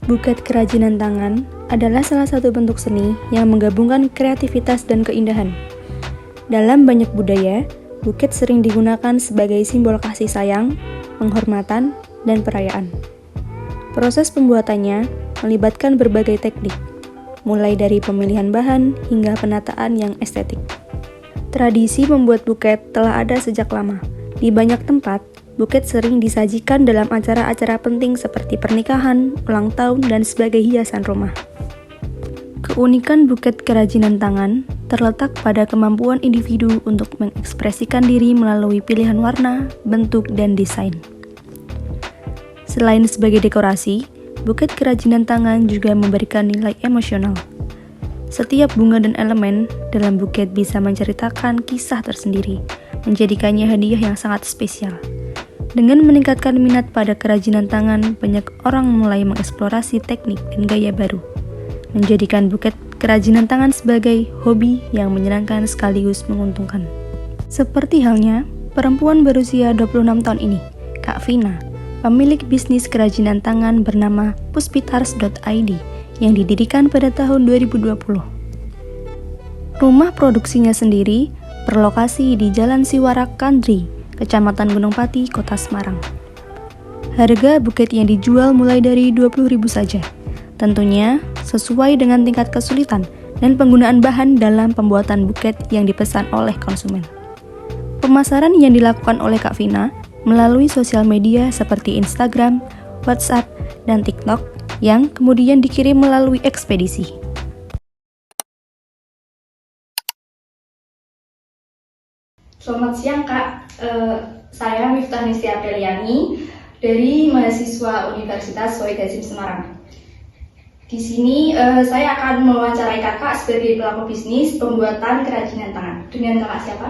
Buket kerajinan tangan adalah salah satu bentuk seni yang menggabungkan kreativitas dan keindahan. Dalam banyak budaya, buket sering digunakan sebagai simbol kasih sayang, penghormatan, dan perayaan. Proses pembuatannya melibatkan berbagai teknik, mulai dari pemilihan bahan hingga penataan yang estetik. Tradisi membuat buket telah ada sejak lama. Di banyak tempat, buket sering disajikan dalam acara-acara penting seperti pernikahan, ulang tahun, dan sebagai hiasan rumah. Keunikan buket kerajinan tangan terletak pada kemampuan individu untuk mengekspresikan diri melalui pilihan warna, bentuk, dan desain. Selain sebagai dekorasi, buket kerajinan tangan juga memberikan nilai emosional. Setiap bunga dan elemen dalam buket bisa menceritakan kisah tersendiri, menjadikannya hadiah yang sangat spesial. Dengan meningkatkan minat pada kerajinan tangan, banyak orang mulai mengeksplorasi teknik dan gaya baru, menjadikan buket kerajinan tangan sebagai hobi yang menyenangkan sekaligus menguntungkan. Seperti halnya perempuan berusia 26 tahun ini, Kak Vina, pemilik bisnis kerajinan tangan bernama puspitars.id yang didirikan pada tahun 2020. Rumah produksinya sendiri berlokasi di Jalan Siwarak Kandri, Kecamatan Gunung Pati, Kota Semarang. Harga buket yang dijual mulai dari 20.000 saja. Tentunya sesuai dengan tingkat kesulitan dan penggunaan bahan dalam pembuatan buket yang dipesan oleh konsumen. Pemasaran yang dilakukan oleh Kak Vina melalui sosial media seperti Instagram, WhatsApp, dan TikTok yang kemudian dikirim melalui ekspedisi. Selamat siang Kak, saya Miftah Nisri Apriliani dari mahasiswa Universitas Sohid Hasim Semarang. Di sini saya akan mewawancarai Kakak sebagai pelaku bisnis pembuatan kerajinan tangan. Dengan Kakak siapa?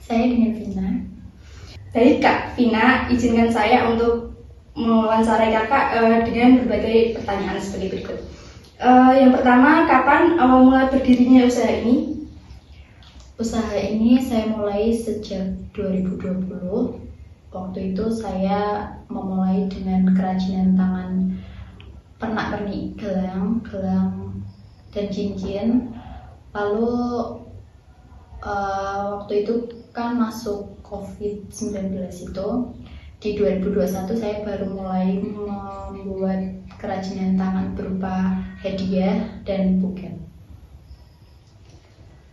Saya dengan Vina. Baik Kak Vina, izinkan saya untuk mewawancarai Kakak dengan berbagai pertanyaan sebagai berikut. Yang pertama, kapan awal mula berdirinya usaha ini? Usaha ini saya mulai sejak 2020. Waktu itu saya memulai dengan kerajinan tangan pernak-pernik, gelang, dan cincin. Lalu waktu itu kan masuk COVID-19 itu, di 2021 saya baru mulai membuat kerajinan tangan berupa hadiah dan buket.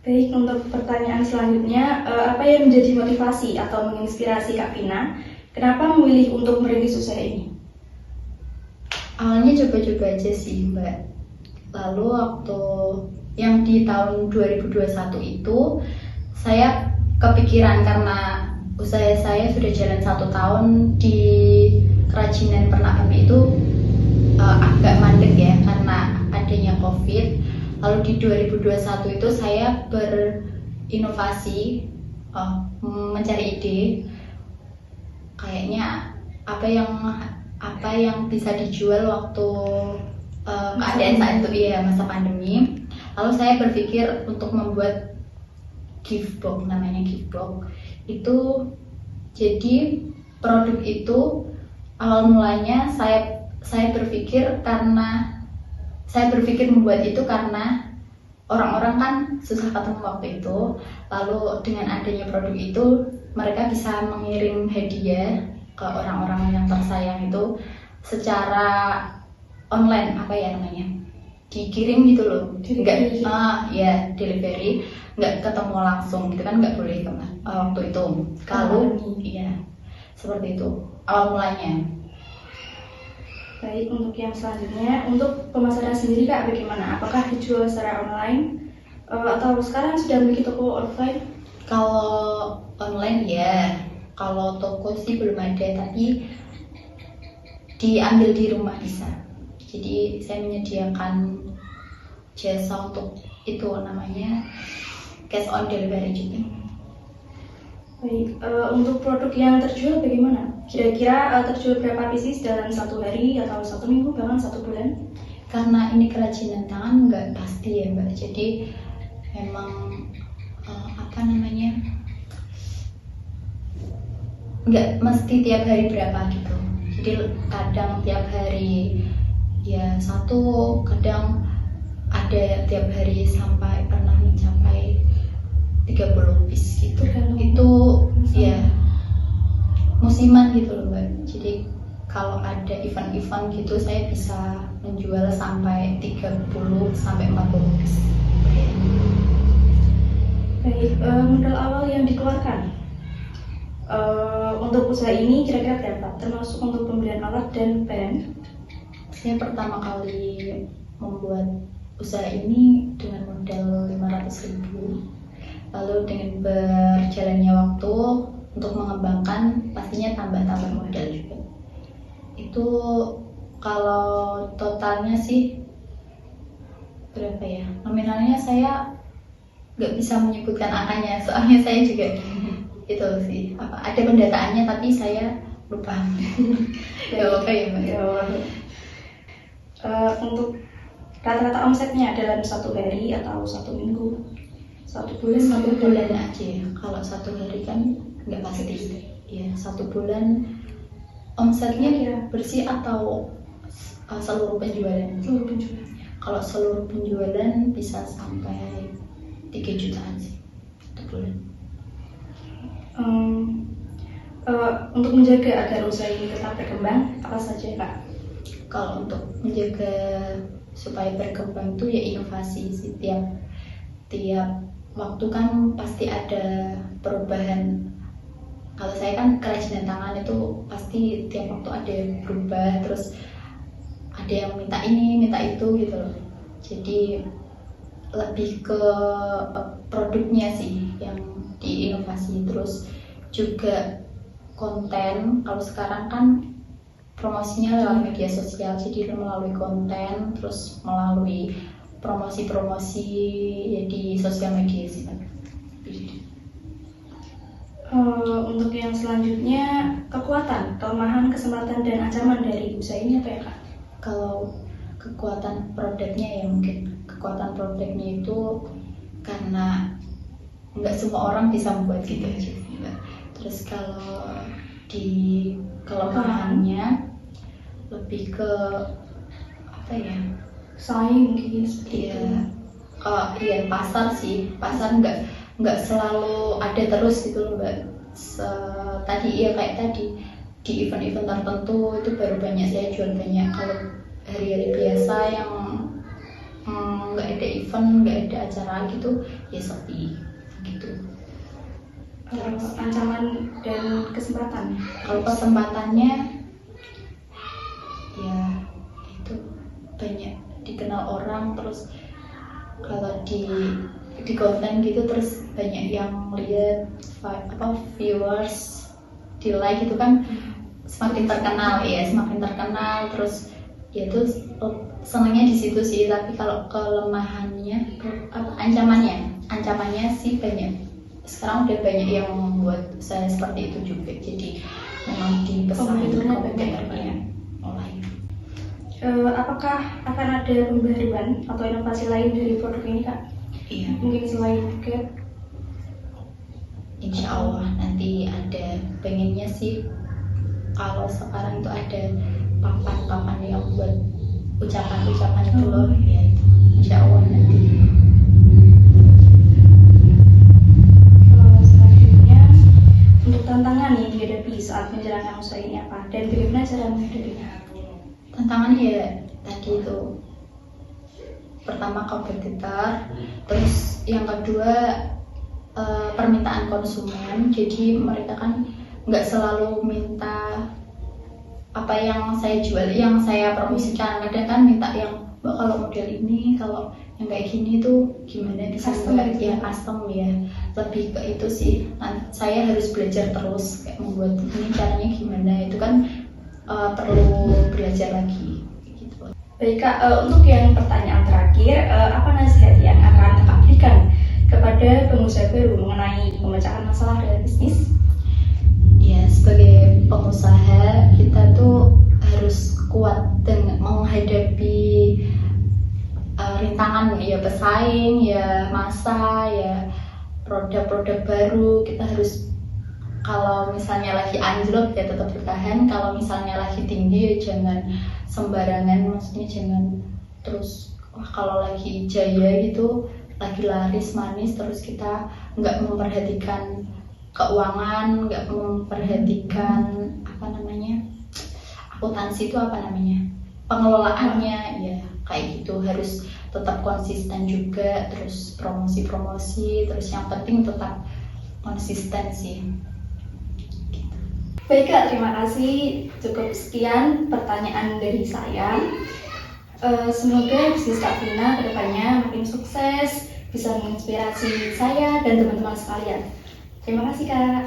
Baik, untuk pertanyaan selanjutnya, apa yang menjadi motivasi atau menginspirasi Kak Vina? Kenapa memilih untuk merintis usaha ini? Awalnya coba-coba aja sih Mbak. Lalu waktu yang di tahun 2021 itu saya kepikiran karena usaha saya sudah jalan 1 tahun di kerajinan pernak-pernik itu agak mandek ya karena adanya COVID. Lalu di 2021 itu saya berinovasi, mencari ide, kayaknya apa yang bisa dijual waktu keadaan saat itu ya masa pandemi. Lalu saya berpikir untuk membuat gift box, namanya gift box. Itu jadi produk itu awal mulanya saya berpikir membuat itu karena orang-orang kan susah ketemu waktu itu. Lalu dengan adanya produk itu mereka bisa mengirim hadiah ke orang-orang yang tersayang itu secara online, apa ya namanya, dikirim gitu loh, delivery, nggak ketemu langsung gitu kan, nggak boleh waktu itu. Kalau iya seperti itu awal mulanya. Baik, untuk yang selanjutnya, untuk pemasaran sendiri Kak bagaimana? Apakah dijual secara online atau sekarang sudah memiliki toko offline? Kalau online ya, kalau toko sih belum ada, tapi diambil di rumah bisa. Jadi saya menyediakan jasa untuk itu, namanya cash on delivery juga. Baik, untuk produk yang terjual bagaimana? Kira-kira terjual berapa pieces dalam 1 hari atau 1 minggu bahkan 1 bulan? Karena ini kerajinan tangan nggak pasti ya Mbak, jadi memang nggak mesti tiap hari berapa gitu. Jadi kadang tiap hari ya satu, kadang ada tiap hari sampai pernah mencapai 30 piece gitu. Itu ya musiman gitu loh Mbak. Jadi kalau ada event-event gitu saya bisa menjual sampai 30 sampai 40 piece. Baik, modal awal yang dikeluarkan untuk usaha ini kira-kira berapa? Termasuk untuk pembelian alat dan bahan? Saya pertama kali membuat usaha ini dengan modal 500.000. Lalu dengan berjalannya waktu untuk mengembangkan pastinya tambah-tambah modal juga. Itu kalau totalnya sih berapa ya? Nominalnya saya nggak bisa menyebutkan angkanya, soalnya saya juga itu sih ada pendataannya tapi saya lupa. Gak apa ya Mbak. Untuk rata-rata omsetnya dalam satu hari atau satu minggu, satu bulan? Satu bulan aja ya. Kalau satu hari kan nggak pasti. Ya satu bulan omsetnya kira bersih atau seluruh penjualan? Seluruh penjualan. Kalau seluruh penjualan bisa sampai 3 jutaan sih satu bulan. Untuk menjaga agar usaha ini tetap berkembang, apa saja Kak? Kalau untuk menjaga supaya berkembang itu ya inovasi sih. Tiap waktu kan pasti ada perubahan. Kalau saya kan kerajinan tangan itu pasti tiap waktu ada yang berubah, terus ada yang minta ini, minta itu gitu loh. Jadi lebih ke produknya sih yang diinovasi. Terus juga konten, kalau sekarang kan promosinya lewat media sosial, jadi melalui konten, terus melalui promosi-promosi ya di sosial media sih. Untuk yang selanjutnya, kekuatan, kelemahan, kesempatan, dan ancaman dari usaha ini apa ya Kak? Kalau kekuatan produknya ya mungkin kekuatan produknya itu karena nggak semua orang bisa membuat gitu aja. Terus kalau di kelemahannya lebih ke apa ya? Saing mungkin seperti itu. Iya pasar sih, pasar nggak selalu ada terus gitu loh Mbak. Kayak tadi di event-event tertentu itu baru banyak saya jual banyak. Kalau hari-hari biasa yang nggak ada event, nggak ada acara gitu ya sepi gitu. Ancaman dan kesempatan. Kalau kesempatannya ya itu banyak dikenal orang, terus kalau di konten gitu terus banyak yang lihat viewers di like gitu kan semakin terkenal terus ya itu senangnya di situ sih. Tapi kalau kelemahannya ancamannya sih banyak. Sekarang udah banyak yang membuat saya seperti itu juga, jadi memang dipesan komentarnya online. Apakah akan ada pembaruan atau inovasi lain dari produk ini Kak? Iya. Mungkin selain buket? Insya Allah nanti ada, pengennya sih kalau sekarang itu ada papan-papan yang buat ucapan-ucapan itu loh ya, insya Allah nanti. Selanjutnya, untuk tantangan yang dihadapi saat menjalankan usaha ini apa? Dan bagaimana cara menghadapinya? Tantangannya ya tadi itu, pertama kompetitor, terus yang kedua permintaan konsumen. Jadi mereka kan nggak selalu minta apa yang saya jual, yang saya promosikan. Kadang kan minta yang kalau model ini, kalau yang kayak gini tuh gimana bisa buat ya custom ya. Lebih ke itu sih. Saya harus belajar terus kayak membuat ini caranya gimana. Itu kan perlu belajar lagi. Gitu. Baik Kak, untuk yang pertanyaan terakhir, apa nasihat yang akan Kakak berikan kepada pengusaha baru mengenai pemecahan masalah dalam bisnis? Ya, sebagai pengusaha kita tuh harus kuat dengan menghadapi rintangan ya, pesaing ya, masa ya, produk-produk baru. Kita harus kalau misalnya lagi anjlok ya tetap bertahan, kalau misalnya lagi tinggi ya jangan sembarangan, maksudnya jangan terus wah kalau lagi jaya gitu, lagi laris manis terus kita nggak memperhatikan keuangan, nggak memperhatikan apa namanya akuntansi itu apa namanya pengelolaannya ya kayak gitu, harus tetap konsisten juga, terus promosi terus yang penting tetap konsisten sih. Baik Kak, terima kasih. Cukup sekian pertanyaan dari saya. Semoga bisnis Kak Vina kedepannya makin sukses, bisa menginspirasi saya dan teman-teman sekalian. Terima kasih Kak.